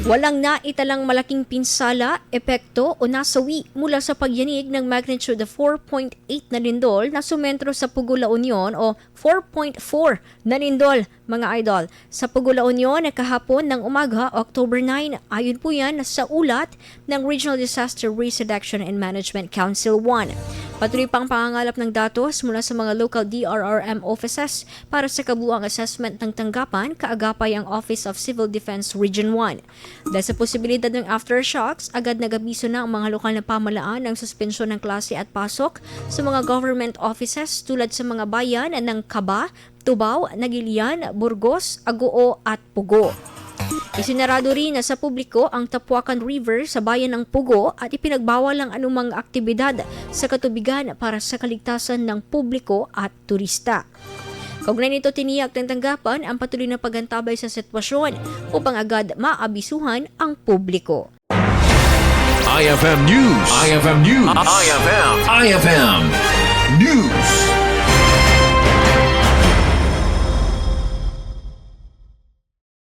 Walang naitalang malaking pinsala, epekto o nasawi mula sa pagyanig ng magnitude of 4.8 na lindol na sumentro sa Pugo, La Union o 4.4 na lindol, mga idol. Sa Pugo, La Union na kahapon ng umaga, October 9, ayon po yan sa ulat ng Regional Disaster Risk Reduction and Management Council 1. Patuloy pang pangangalap ng datos mula sa mga local Rdrrmc offices para sa kabuuang assessment ng tanggapan, kaagapay ang Office of Civil Defense Region 1. Dahil sa posibilidad ng aftershocks, agad nag-abiso na ang mga lokal na pamahalaan ng suspensyon ng klase at pasok sa mga government offices tulad sa mga bayan ng Kaba, Tubao, Nagilian, Burgos, Agoo at Pugo. Isinarado rin sa publiko ang Tapuacan River sa bayan ng Pugo at ipinagbawal ang anumang aktibidad sa katubigan para sa kaligtasan ng publiko at turista. Kaugnay nito, tiniyak ng tanggapan ang patuloy na pagantabay sa sitwasyon upang agad maabisuhan ang publiko. IFM News. IFM News. IFM News.